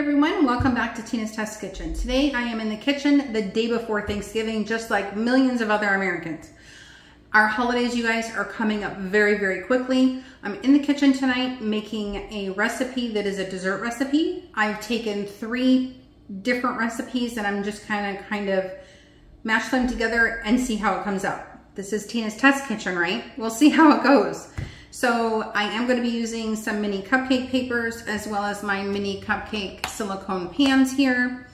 everyone, welcome back to Tina's Test Kitchen. Today I am in the kitchen the day before Thanksgiving, just like millions of other Americans. Our holidays, you guys, are coming up very, very quickly. I'm in the kitchen tonight making a recipe that is a dessert recipe. I've taken 3 different recipes and I'm just kind of mash them together and see how it comes out. This is Tina's Test Kitchen, right? We'll see how it goes. So I am going to be using some mini cupcake papers as well as my mini cupcake silicone pans here.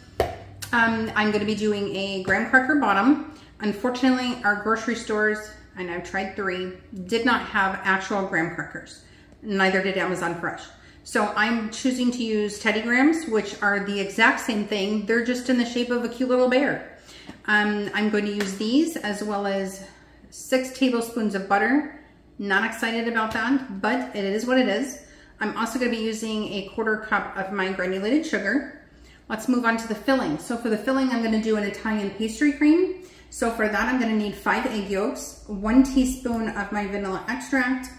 I'm going to be doing a graham cracker bottom. Unfortunately, our grocery stores, and I've tried 3, did not have actual graham crackers. Neither did Amazon Fresh. So I'm choosing to use Teddy Grahams, which are the exact same thing. They're just in the shape of a cute little bear. I'm going to use these as well as 6 tablespoons of butter. Not excited about that, but it is what it is. I'm also going to be using a 1/4 cup of my granulated sugar. Let's move on to the filling. So for the filling, I'm going to do an Italian pastry cream. So for that, I'm going to need 5 egg yolks, 1 teaspoon of my vanilla extract.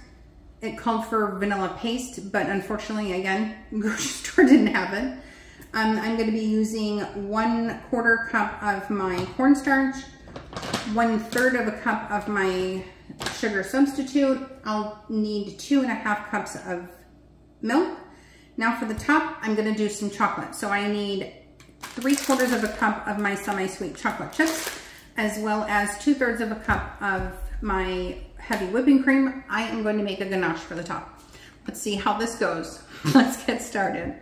It called for vanilla paste, but unfortunately, again, grocery store didn't have it. I'm going to be using 1/4 cup of my cornstarch, 1/3 of a cup of my sugar substitute. I'll need 2.5 cups of milk. Now for the top, I'm going to do some chocolate. So I need 3/4 of a cup of my semi-sweet chocolate chips, as well as 2/3 of a cup of my heavy whipping cream. I am going to make a ganache for the top. Let's see how this goes. Let's get started.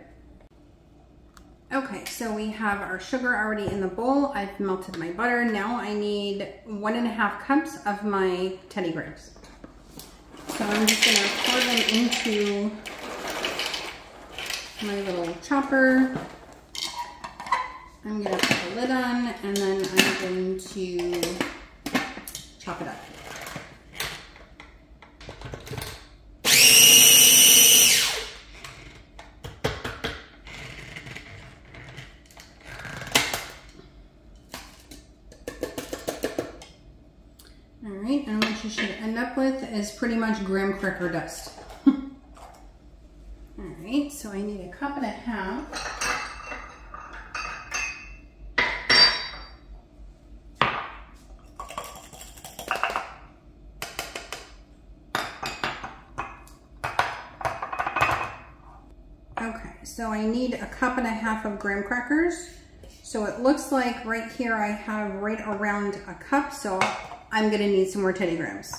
Okay, so we have our sugar already in the bowl. I've melted my butter. Now I need 1.5 cups of my Teddy Grahams. So I'm just gonna pour them into my little chopper. I'm gonna put the lid on and then I'm going to chop it up. Alright, and what you should end up with is pretty much graham cracker dust. Alright, so I need 1.5 cups. Okay, so I need 1.5 cups of graham crackers. So it looks like right here I have right around 1 cup, so I'm gonna need some more Teddy Grahams.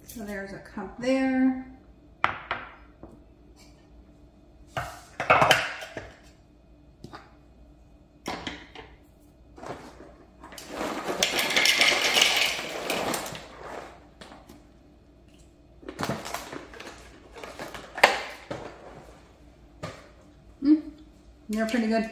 So there's 1 cup there. They're pretty good.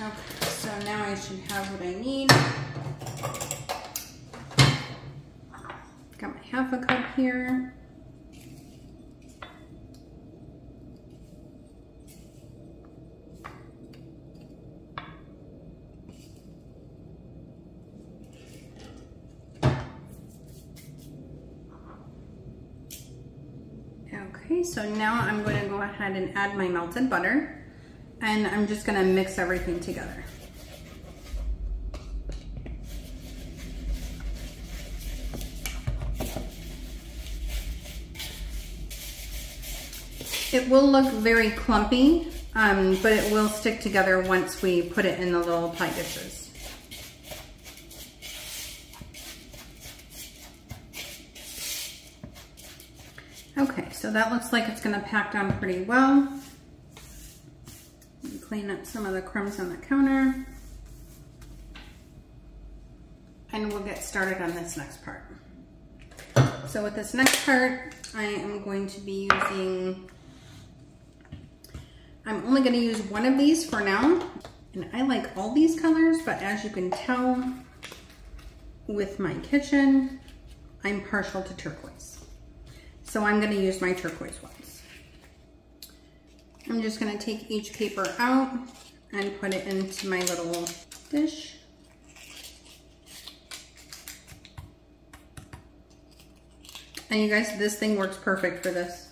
Okay, so now I should have what I need. Got my 1/2 cup here. Okay, so now I'm going to go ahead and add my melted butter. And I'm just gonna mix everything together. It will look very clumpy, but it will stick together once we put it in the little pie dishes. Okay, so that looks like it's gonna pack down pretty well. Clean up some of the crumbs on the counter. And we'll get started on this next part. So with this next part, I am going to be using, I'm only going to use 1 of these for now. And I like all these colors, but as you can tell with my kitchen, I'm partial to turquoise. So I'm going to use my turquoise ones. I'm just going to take each paper out and put it into my little dish. And you guys, this thing works perfect for this.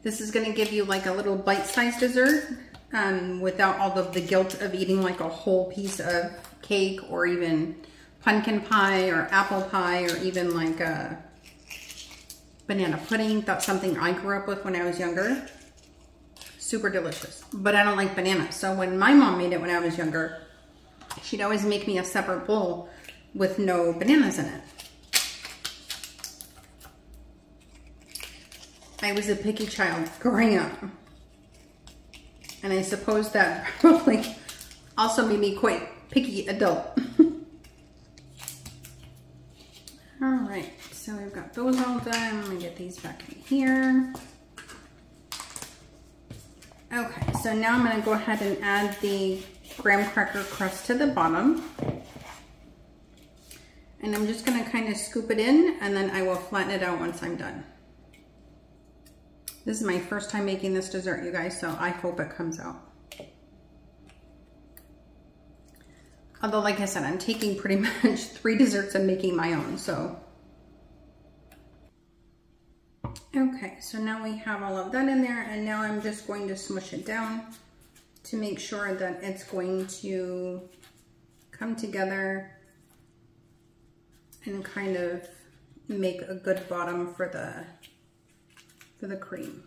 This is gonna give you like a little bite-sized dessert without all of the guilt of eating like a whole piece of cake or even pumpkin pie or apple pie or even like a banana pudding. That's something I grew up with when I was younger. Super delicious, but I don't like bananas. So when my mom made it when I was younger, she'd always make me a separate bowl with no bananas in it. I was a picky child growing up. And I suppose that probably also made me quite picky adult. All right, so we've got those all done. I'm gonna get these back in here. Okay, so now I'm gonna go ahead and add the graham cracker crust to the bottom. And I'm just gonna kind of scoop it in and then I will flatten it out once I'm done. This is my first time making this dessert, you guys, so I hope it comes out. Although, like I said, I'm taking pretty much 3 desserts and making my own, so. Okay, so now we have all of that in there, and now I'm just going to smush it down to make sure that it's going to come together and kind of make a good bottom for the cream.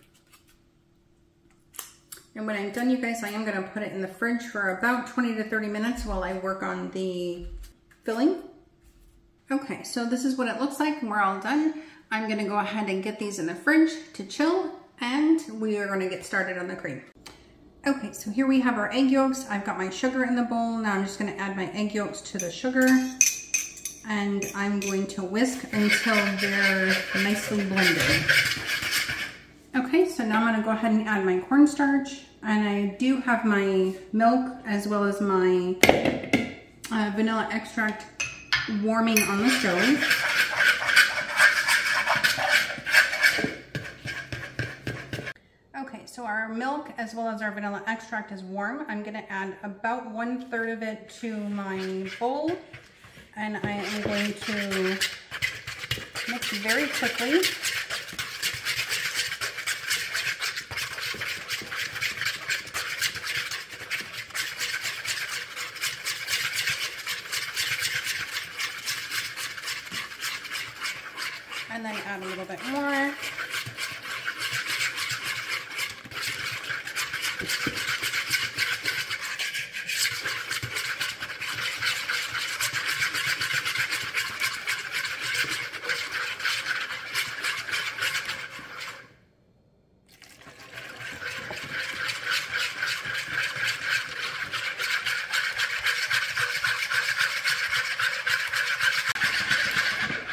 And when I'm done, you guys, I am gonna put it in the fridge for about 20 to 30 minutes while I work on the filling. Okay, so this is what it looks like. We're all done. I'm gonna go ahead and get these in the fridge to chill, and we are gonna get started on the cream. Okay, so here we have our egg yolks. I've got my sugar in the bowl. Now I'm just gonna add my egg yolks to the sugar, and I'm going to whisk until they're nicely blended. Okay, so now I'm gonna go ahead and add my cornstarch, and I do have my milk as well as my vanilla extract warming on the stove. Okay, so our milk as well as our vanilla extract is warm. I'm gonna add about 1/3 of it to my bowl, and I am going to mix very quickly. And then add a little bit more.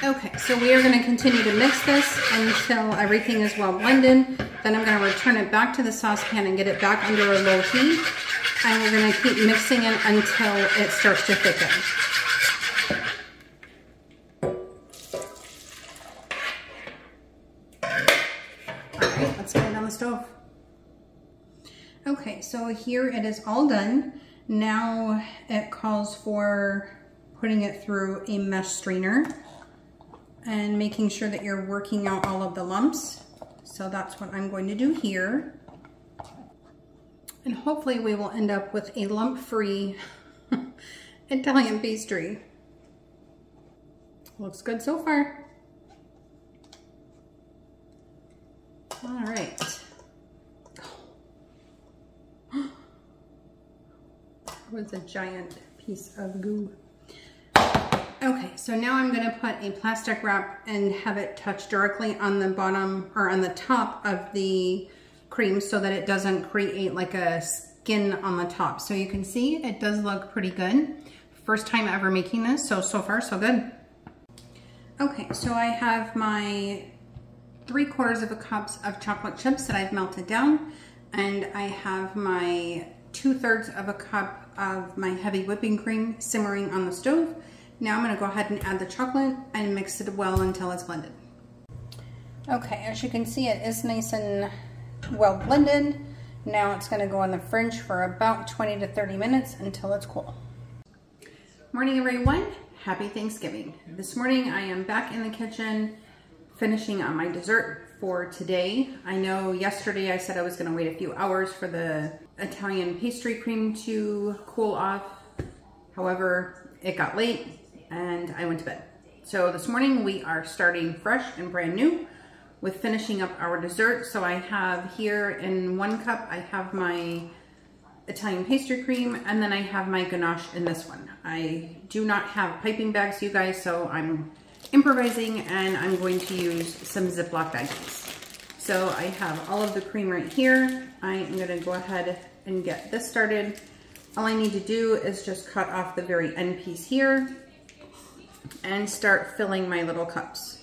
Okay, so we are going to continue to mix this until everything is well blended. Then I'm going to return it back to the saucepan and get it back under a low heat. And we're going to keep mixing it until it starts to thicken. Alright, let's get it on the stove. Okay, so here it is all done. Now it calls for putting it through a mesh strainer and making sure that you're working out all of the lumps. So that's what I'm going to do here. And hopefully we will end up with a lump-free Italian pastry. Looks good so far. All right. That was a giant piece of goo. Okay, so now I'm going to put a plastic wrap and have it touch directly on the bottom or on the top of the cream so that it doesn't create like a skin on the top. So you can see it does look pretty good. First time ever making this, so far so good. Okay, so I have my 3/4 cups of chocolate chips that I've melted down, and I have my 2/3 cup of my heavy whipping cream simmering on the stove. Now I'm going to go ahead and add the chocolate and mix it well until it's blended. Okay, as you can see, it is nice and well blended. Now it's going to go in the fridge for about 20 to 30 minutes until it's cool. Morning everyone, Happy Thanksgiving. This morning I am back in the kitchen finishing on my dessert for today. I know yesterday I said I was going to wait a few hours for the Italian pastry cream to cool off. However, it got late and I went to bed. So this morning we are starting fresh and brand new with finishing up our dessert. So I have here in 1 cup, I have my Italian pastry cream, and then I have my ganache in this one. I do not have piping bags, you guys, so I'm improvising and I'm going to use some Ziploc baggies. So I have all of the cream right here. I am gonna go ahead and get this started. All I need to do is just cut off the very end piece here and start filling my little cups.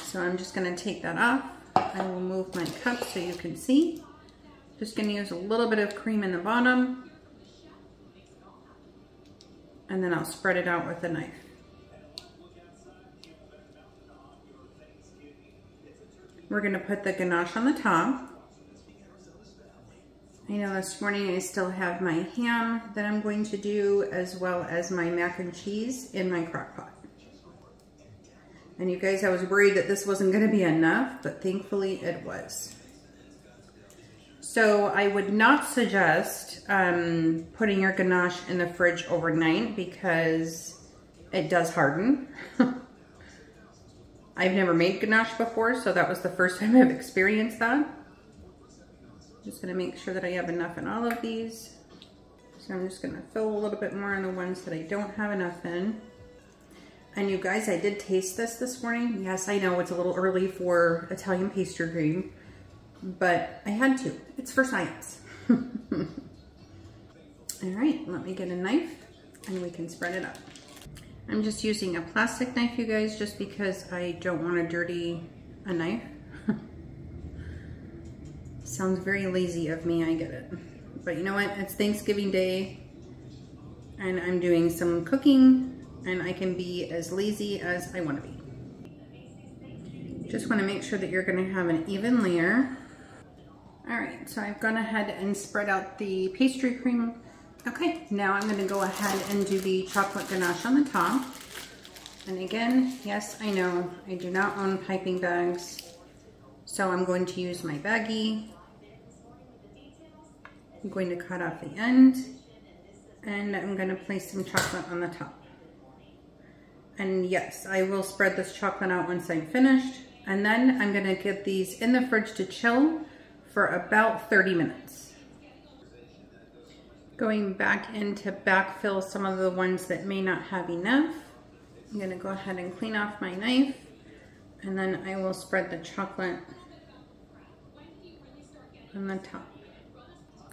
So I'm just gonna take that off. I will move my cup so you can see. Just gonna use a little bit of cream in the bottom, and then I'll spread it out with a knife. We're gonna put the ganache on the top. I know this morning I still have my ham that I'm going to do, as well as my mac and cheese in my crock pot. And you guys, I was worried that this wasn't gonna be enough, but thankfully it was. So I would not suggest putting your ganache in the fridge overnight because it does harden. I've never made ganache before, so that was the first time I've experienced that. Just gonna make sure that I have enough in all of these. So I'm just gonna fill a little bit more on the ones that I don't have enough in. And you guys, I did taste this morning. Yes, I know it's a little early for Italian pastry cream, but I had to. It's for science. All right, let me get a knife and we can spread it up. I'm just using a plastic knife, you guys, just because I don't want to dirty a knife. Sounds very lazy of me, I get it. But you know what? It's Thanksgiving Day and I'm doing some cooking and I can be as lazy as I want to be. Just want to make sure that you're going to have an even layer. All right, so I've gone ahead and spread out the pastry cream. Okay, now I'm gonna go ahead and do the chocolate ganache on the top. And again, yes, I know, I do not own piping bags, so I'm going to use my baggie. I'm going to cut off the end, and I'm gonna place some chocolate on the top. And yes, I will spread this chocolate out once I'm finished, and then I'm gonna get these in the fridge to chill for about 30 minutes. Going back in to backfill some of the ones that may not have enough. I'm gonna go ahead and clean off my knife, and then I will spread the chocolate on the top.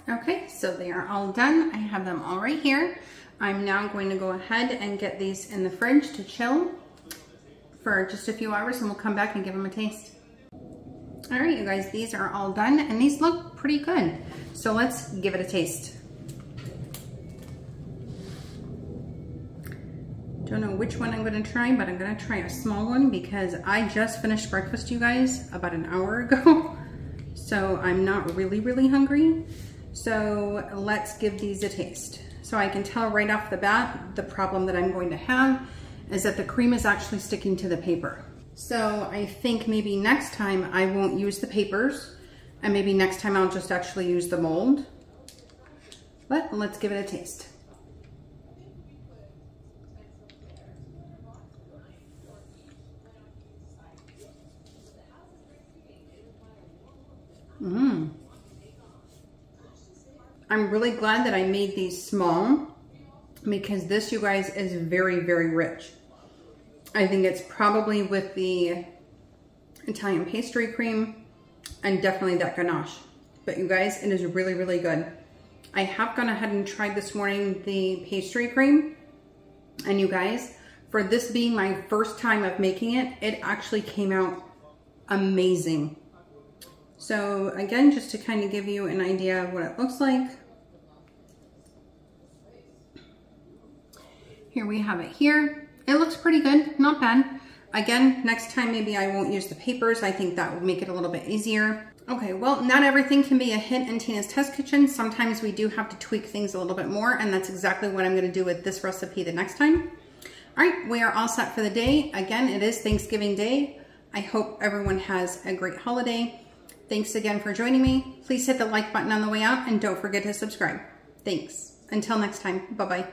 Okay, so they are all done. I have them all right here. I'm now going to go ahead and get these in the fridge to chill for just a few hours, and we'll come back and give them a taste. All right, you guys, these are all done and these look pretty good. So let's give it a taste. Don't know which one I'm gonna try, but I'm gonna try a small one because I just finished breakfast, you guys, about an hour ago. So I'm not really hungry. So let's give these a taste. So I can tell right off the bat, the problem that I'm going to have is that the cream is actually sticking to the paper. So I think maybe next time I won't use the papers, and maybe next time I'll just actually use the mold. But let's give it a taste. I'm really glad that I made these small because this, you guys, is very rich. I think it's probably with the Italian pastry cream and definitely that ganache. But you guys, it is really good. I have gone ahead and tried this morning the pastry cream. And you guys, for this being my first time of making it, it actually came out amazing. So again, just to kind of give you an idea of what it looks like. Here we have it here. It looks pretty good, not bad. Again, next time maybe I won't use the papers. I think that would make it a little bit easier. Okay, well, not everything can be a hit in Tina's Test Kitchen. Sometimes we do have to tweak things a little bit more, and that's exactly what I'm gonna do with this recipe the next time. All right, we are all set for the day. Again, it is Thanksgiving Day. I hope everyone has a great holiday. Thanks again for joining me. Please hit the like button on the way out and don't forget to subscribe. Thanks. Until next time, bye-bye.